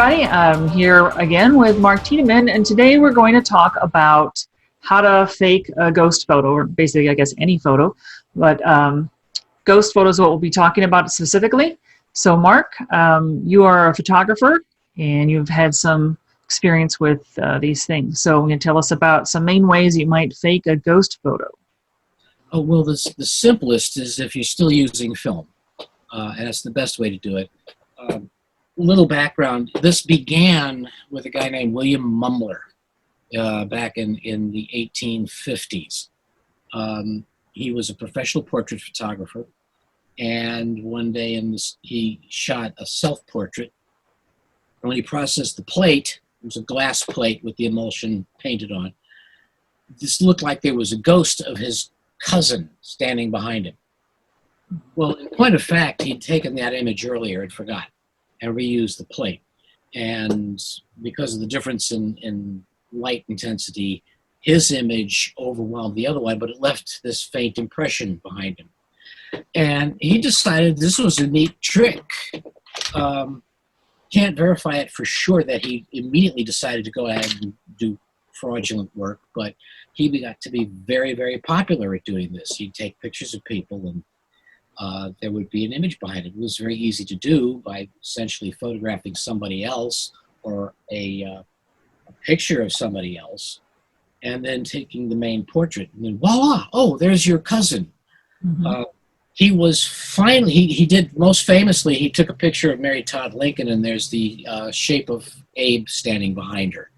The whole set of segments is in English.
everybody. I'm here again with Mark Tiedemann, and today we're going to talk about how to fake a ghost photo, or basically, I guess, any photo, but ghost photos is what we'll be talking about specifically. So, Mark, you are a photographer, and you've had some experience with these things. So, can you tell us about some main ways you might fake a ghost photo? Oh, well, the simplest is if you're still using film, and that's the best way to do it. Little background, this began with a guy named William Mumler back in the 1850s. He was a professional portrait photographer, and one day he shot a self-portrait. And when he processed the plate, it was a glass plate with the emulsion painted on. This looked like there was a ghost of his cousin standing behind him. Well, in point of fact, he'd taken that image earlier and forgot, and reused the plate. And because of the difference in light intensity, his image overwhelmed the other one, but it left this faint impression behind him. And he decided this was a neat trick. Can't verify it for sure that he immediately decided to go ahead and do fraudulent work, but he got to be very, very popular at doing this. He'd take pictures of people, and there would be an image behind it. It was very easy to do by essentially photographing somebody else or a picture of somebody else, and then taking the main portrait, and then voila! Oh, there's your cousin. Mm-hmm. He did most famously. He took a picture of Mary Todd Lincoln, and there's the shape of Abe standing behind her.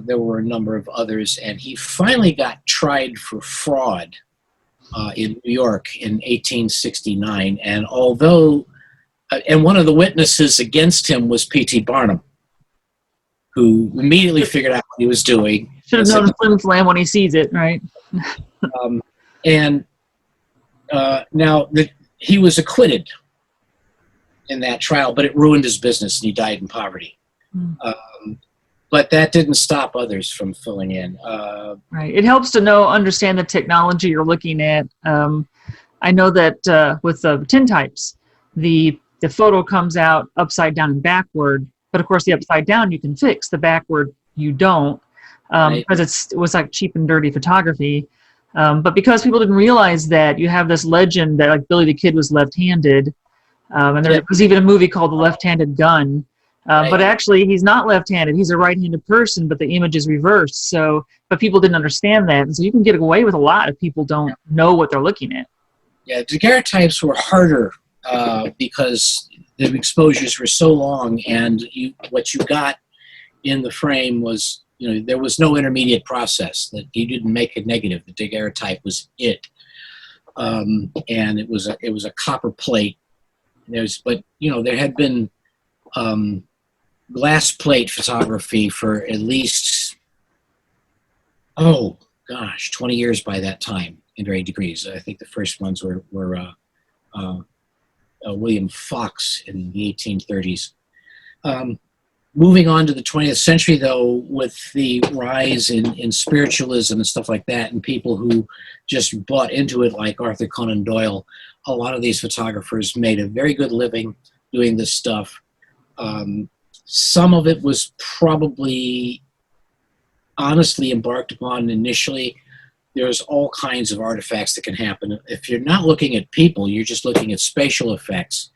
There were a number of others, and he finally got tried for fraud in New York in 1869, and one of the witnesses against him was P.T. Barnum, who immediately figured out what he was doing. Should have known Flim Flam when he sees it, right? He was acquitted in that trial, but it ruined his business, and he died in poverty. But that didn't stop others from filling in. Right. It helps to understand the technology you're looking at. I know that with the tintypes, the photo comes out upside down and backward, but of course the upside down you can fix, the backward you don't, because it was like cheap and dirty photography. But because people didn't realize that, you have this legend that like Billy the Kid was left-handed, and there was even a movie called The Left-Handed Gun. But actually, he's not left-handed. He's a right-handed person, but the image is reversed. But people didn't understand that, and so you can get away with a lot if people don't know what they're looking at. Yeah, daguerreotypes were harder because the exposures were so long, and what you got in the frame was, there was no intermediate process. That you didn't make a negative. The daguerreotype was it, and it was a copper plate. There had been glass plate photography for at least 20 years by that time in varied degrees. I think the first ones were William Fox in the 1830s. Moving on to the 20th century, though, with the rise in spiritualism and stuff like that, and people who just bought into it, like Arthur Conan Doyle, a lot of these photographers made a very good living doing this stuff. Some of it was probably honestly embarked upon initially. There's all kinds of artifacts that can happen. If you're not looking at people, you're just looking at spatial effects.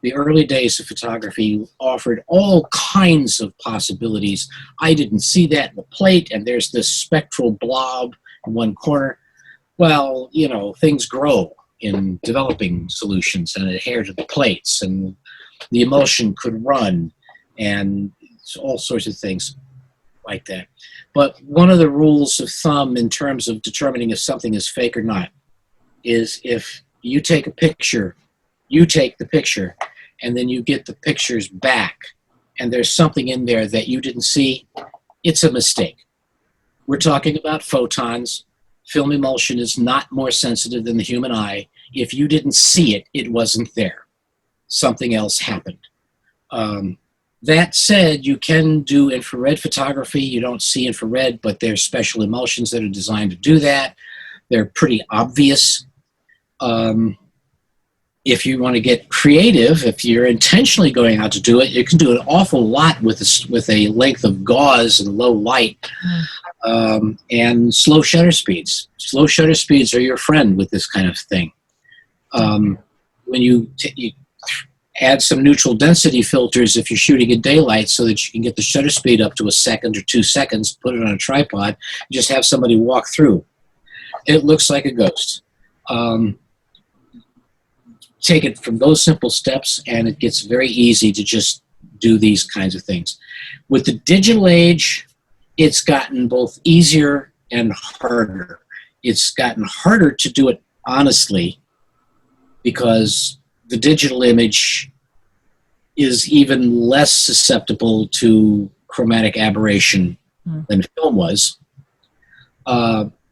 The early days of photography offered all kinds of possibilities. I didn't see that in the plate, and there's this spectral blob in one corner. Well, things grow in developing solutions and adhere to the plates, and the emulsion could run, and all sorts of things like that. But one of the rules of thumb in terms of determining if something is fake or not is if you take a picture, you take the picture, and then you get the pictures back, and there's something in there that you didn't see, it's a mistake. We're talking about photons. Film emulsion is not more sensitive than the human eye. If you didn't see it, it wasn't there. Something else happened. That said, you can do infrared photography. You don't see infrared, but there's special emulsions that are designed to do that. They're pretty obvious. if you want to get creative, if you're intentionally going out to do it, you can do an awful lot with a length of gauze and low light, and slow shutter speeds. Slow shutter speeds are your friend with this kind of thing. When you add some neutral density filters if you're shooting in daylight so that you can get the shutter speed up to a second or 2 seconds, put it on a tripod, just have somebody walk through. It looks like a ghost. Take it from those simple steps, and it gets very easy to just do these kinds of things. With the digital age, it's gotten both easier and harder. It's gotten harder to do it honestly because the digital image is even less susceptible to chromatic aberration than film was.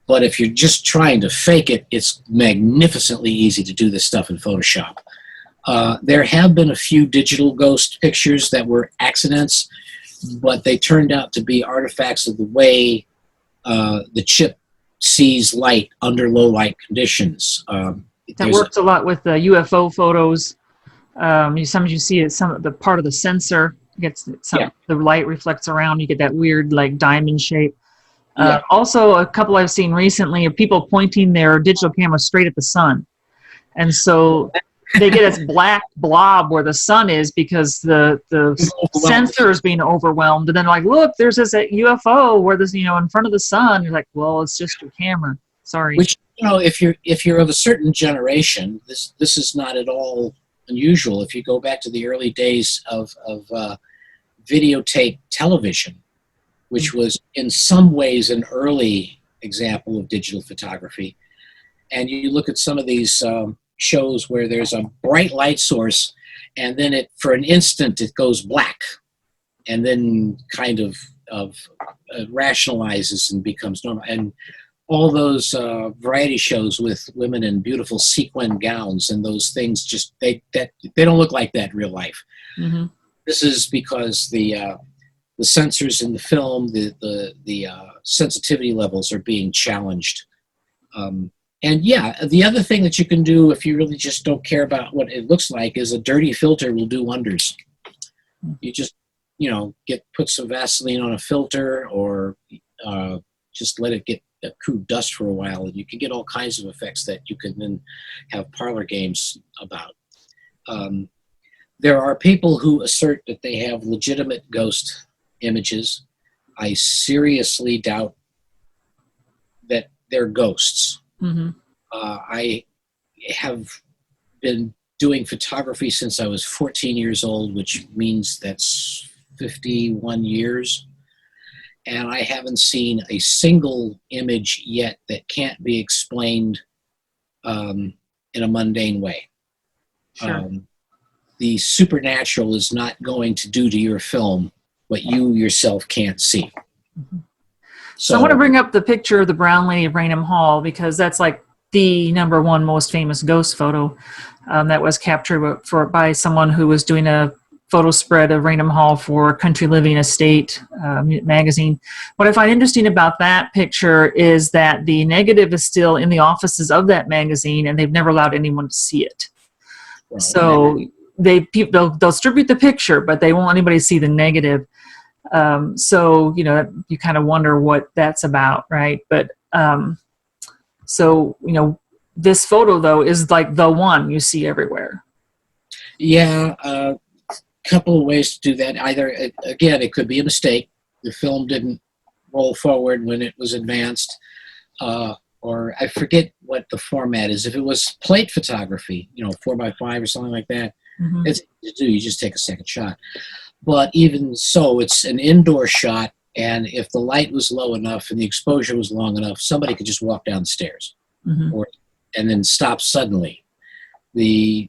But if you're just trying to fake it, it's magnificently easy to do this stuff in Photoshop. There have been a few digital ghost pictures that were accidents, but they turned out to be artifacts of the way the chip sees light under low light conditions. That works a lot with the UFO photos. Sometimes you see it, the part of the sensor gets the light reflects around. You get that weird like diamond shape. Also, a couple I've seen recently of people pointing their digital camera straight at the sun, and so they get this black blob where the sun is because the sensor is being overwhelmed. And then like, look, there's this UFO where there's in front of the sun. You're like, well, it's just your camera. Sorry. Which if you're of a certain generation, this is not at all unusual. If you go back to the early days of videotape television, which was in some ways an early example of digital photography. And you look at some of these shows where there's a bright light source, and then for an instant it goes black, and then kind of rationalizes and becomes normal. And all those variety shows with women in beautiful sequin gowns and those things, just they don't look like that in real life. Mm-hmm. This is because the sensors in the film, the sensitivity levels are being challenged. And the other thing that you can do if you really just don't care about what it looks like is a dirty filter will do wonders. You just, put some Vaseline on a filter or just let it get accrue dust for a while, and you can get all kinds of effects that you can then have parlor games about. There are people who assert that they have legitimate ghost images. I seriously doubt that they're ghosts. Mm-hmm. I have been doing photography since I was 14 years old, which means that's 51 years. And I haven't seen a single image yet that can't be explained in a mundane way. Sure. The supernatural is not going to do to your film what you yourself can't see. Mm-hmm. So I want to bring up the picture of the Brown Lady of Raynham Hall, because that's like the #1 most famous ghost photo that was captured by someone who was doing a photo spread of Raynham Hall for Country Living Estate magazine. What I find interesting about that picture is that the negative is still in the offices of that magazine, and they've never allowed anyone to see it. Well, so they'll distribute the picture, but they won't let anybody see the negative. So, you kind of wonder what that's about, right? But this photo, though, is like the one you see everywhere. Yeah, couple of ways to do that. Either, again, it could be a mistake. The film didn't roll forward when it was advanced, or I forget what the format is. If it was plate photography, 4x5 or something like that, mm-hmm. It's easy to do. You just take a second shot. But even so, it's an indoor shot, and if the light was low enough and the exposure was long enough, somebody could just walk down the stairs, mm-hmm. and then stop suddenly. The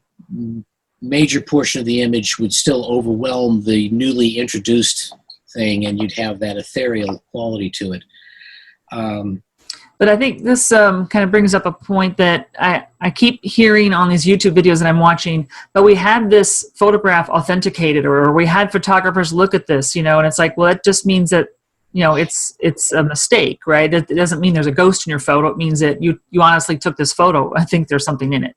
major portion of the image would still overwhelm the newly introduced thing, and you'd have that ethereal quality to it. But I think this kind of brings up a point that I keep hearing on these YouTube videos that I'm watching, but we had this photograph authenticated, or we had photographers look at this, and it's like, well, it just means that, it's a mistake, right? It doesn't mean there's a ghost in your photo. It means that you honestly took this photo. I think there's something in it.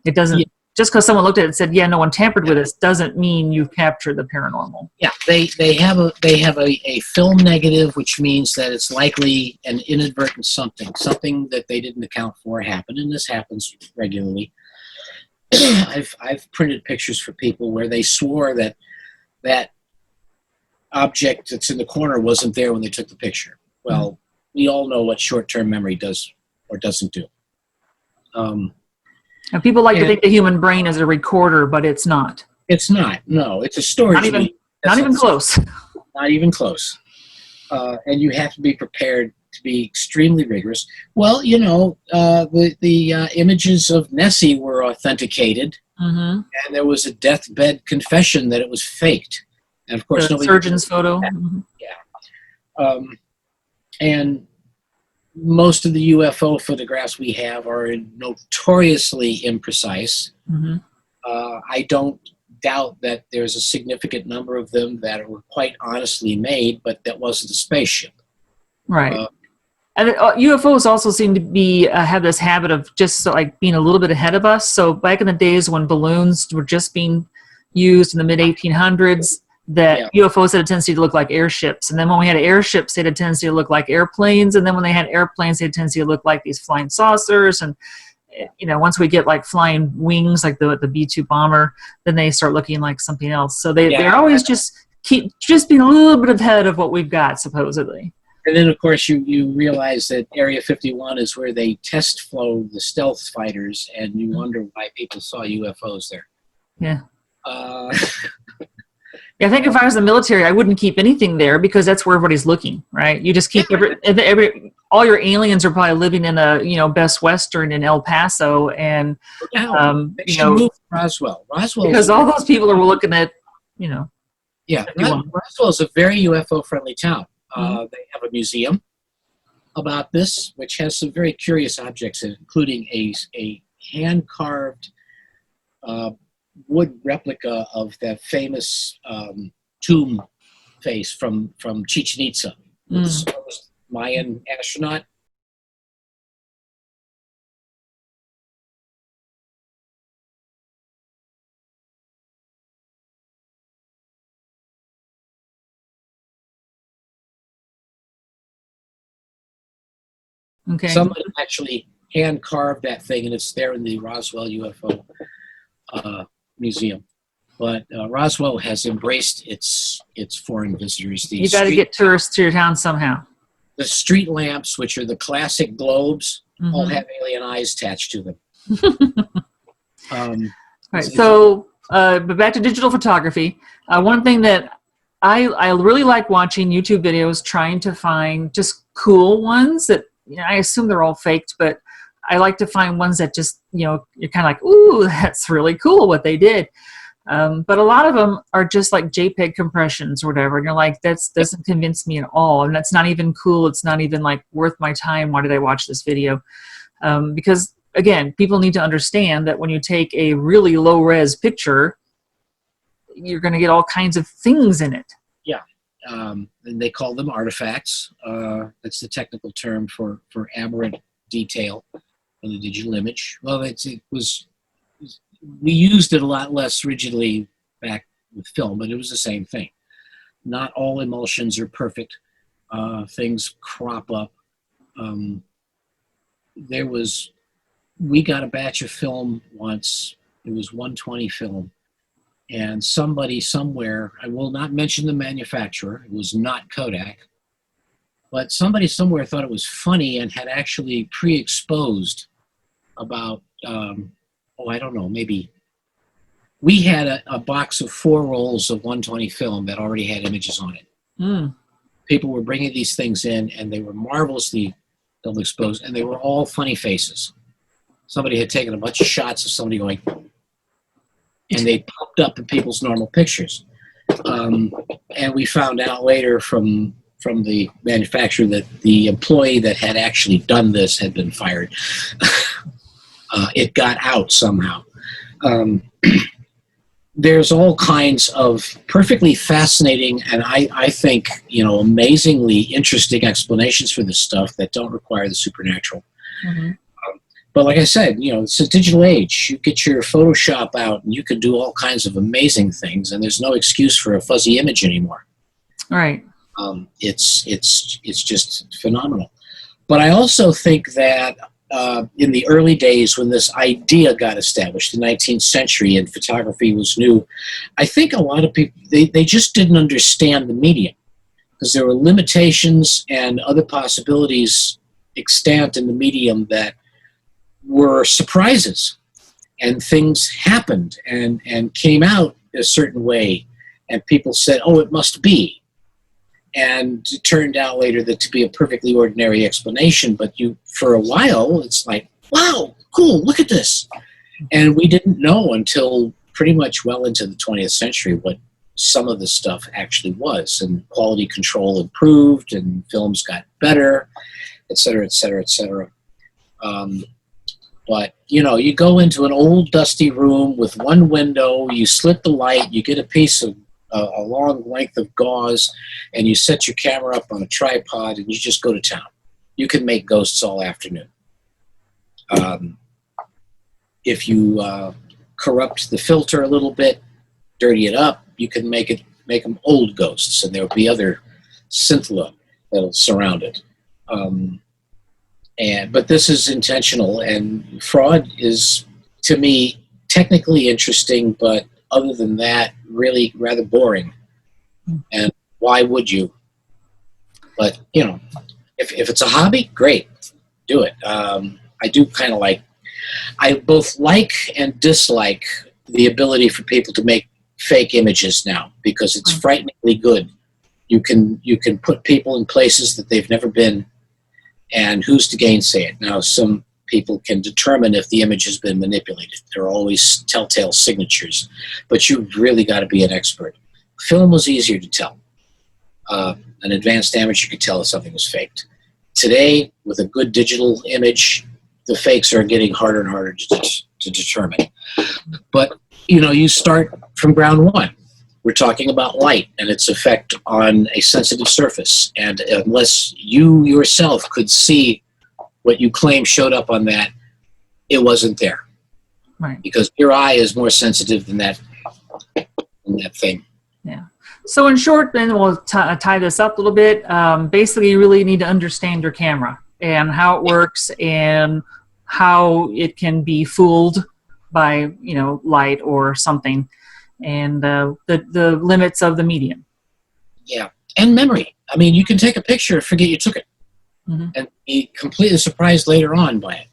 It doesn't just because someone looked at it and said, yeah, no one tampered with this, doesn't mean you've captured the paranormal. Yeah, they have a film negative, which means that it's likely an inadvertent something that they didn't account for happened, and this happens regularly. I've printed pictures for people where they swore that object that's in the corner wasn't there when they took the picture. Well, we all know what short-term memory does or doesn't do. And people like to think the human brain is a recorder, but it's not. It's not. No, it's a storage medium. Not even close. Not even close. And you have to be prepared to be extremely rigorous. Well, you know, the images of Nessie were authenticated, and there was a deathbed confession that it was faked. And of course, the surgeon's photo. Yeah. And most of the UFO photographs we have are notoriously imprecise. I don't doubt that there's a significant number of them that were quite honestly made, but that wasn't a spaceship. Right. And UFOs also seem to be have this habit of just like being a little bit ahead of us. So back in the days when balloons were just being used in the mid-1800s, that UFOs had a tendency to look like airships. And then when we had airships, they had a tendency to look like airplanes. And then when they had airplanes, they had a tendency to look like these flying saucers. And, you know, once we get like flying wings, like the B-2 bomber, then they start looking like something else. So they're always just being a little bit ahead of what we've got, supposedly. And then, of course, you realize that Area 51 is where they test flow the stealth fighters, and you wonder why people saw UFOs there. Yeah. I think if I was the military, I wouldn't keep anything there because that's where everybody's looking, right? You just keep all your aliens are probably living in a, you know, Best Western in El Paso, and you know, move Roswell. Because all those people are looking at, you know. Yeah, Roswell is a very UFO-friendly town. They have a museum about this, which has some very curious objects in it, including a hand-carved wood replica of that famous tomb face from Chichen Itza, the Mayan astronaut. Okay. Somebody actually hand carved that thing, and it's there in the Roswell UFO museum. But Roswell has embraced its foreign visitors. You got to get tourists to your town somehow. The street lamps, which are the classic globes, all have alien eyes attached to them. All right. So, but back to digital photography. One thing that I really like watching YouTube videos, trying to find just cool ones that, you know, I assume they're all faked, but I like to find ones that just, you know, you're kind of like, ooh, that's really cool what they did. But a lot of them are just like JPEG compressions or whatever. And you're like, that doesn't convince me at all. And that's not even cool. It's not even like worth my time. Why did I watch this video? Because again, people need to understand that when you take a really low res picture, you're going to get all kinds of things in it. Yeah. And they call them artifacts. That's the technical term for aberrant detail in the digital image. Well, we used it a lot less rigidly back with film, but it was the same thing. Not all emulsions are perfect. Things crop up. We got a batch of film once. It was 120 film. And somebody somewhere, I will not mention the manufacturer, it was not Kodak, but somebody somewhere thought it was funny and had actually pre-exposed about, I don't know, maybe we had a box of 4 rolls of 120 film that already had images on it. People were bringing these things in, and they were marvelously film exposed, and they were all funny faces. Somebody had taken a bunch of shots of somebody going, and they popped up in people's normal pictures. And we found out later from the manufacturer that the employee that had actually done this had been fired. It got out somehow. There's all kinds of perfectly fascinating and I think, you know, amazingly interesting explanations for this stuff that don't require the supernatural. But like I said, it's a digital age. You get your Photoshop out, and you can do all kinds of amazing things, and there's no excuse for a fuzzy image anymore. Right. It's just phenomenal. But I also think that in the early days when this idea got established, the 19th century, and photography was new, I think a lot of people, they just didn't understand the medium, because there were limitations and other possibilities extant in the medium that were surprises, and things happened and came out a certain way, and people said, oh, it must be. And it turned out later that to be a perfectly ordinary explanation, but for a while, it's like, wow, cool, look at this. And we didn't know until pretty much well into the 20th century what some of the stuff actually was, and quality control improved, and films got better, et cetera, et cetera, et cetera. But, you go into an old dusty room with one window, you slit the light, you get a piece of a long length of gauze, and you set your camera up on a tripod, and you just go to town. You can make ghosts all afternoon. If you corrupt the filter a little bit, dirty it up, you can make them old ghosts, and there'll be other scintilla that'll surround it. But this is intentional, and fraud is, to me, technically interesting, but other than that, really rather boring. And why would you? But, if it's a hobby, great, do it. I do kind of I both like and dislike the ability for people to make fake images now, because it's frighteningly good. You can put people in places that they've never been, and who's to gainsay it? Now, some people can determine if the image has been manipulated. There are always telltale signatures, but you've really got to be an expert. Film was easier to tell. An advanced amateur could tell if something was faked. Today, with a good digital image, the fakes are getting harder and harder to determine. But, you start from ground one. We're talking about light and its effect on a sensitive surface. And unless you yourself could see what you claim showed up on that, it wasn't there. Right. Because your eye is more sensitive than that thing. Yeah. So in short, then we'll tie this up a little bit. Basically, you really need to understand your camera and how it works, and how it can be fooled by, light or something, and the limits of the medium. Yeah. And memory. I mean, you can take a picture and forget you took it. Mm-hmm. And be completely surprised later on by it,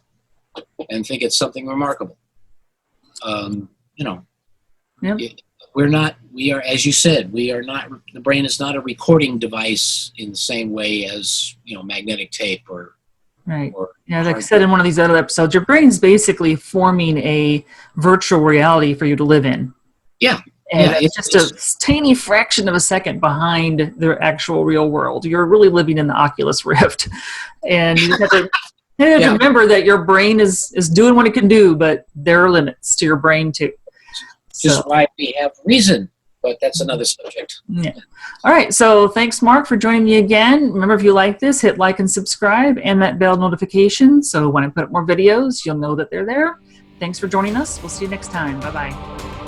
and think it's something remarkable. Yep. We are, as you said, the brain is not a recording device in the same way as, magnetic tape or. Right. Yeah, like I said in one of these other episodes, your brain's basically forming a virtual reality for you to live in. Yeah. And it's just a tiny fraction of a second behind the actual real world. You're really living in the Oculus Rift. And you have to remember that your brain is doing what it can do, but there are limits to your brain too. Just why we have reason, but that's another subject. Yeah. All right. So thanks, Mark, for joining me again. Remember, if you like this, hit like and subscribe and that bell notification. So when I put up more videos, you'll know that they're there. Thanks for joining us. We'll see you next time. Bye-bye.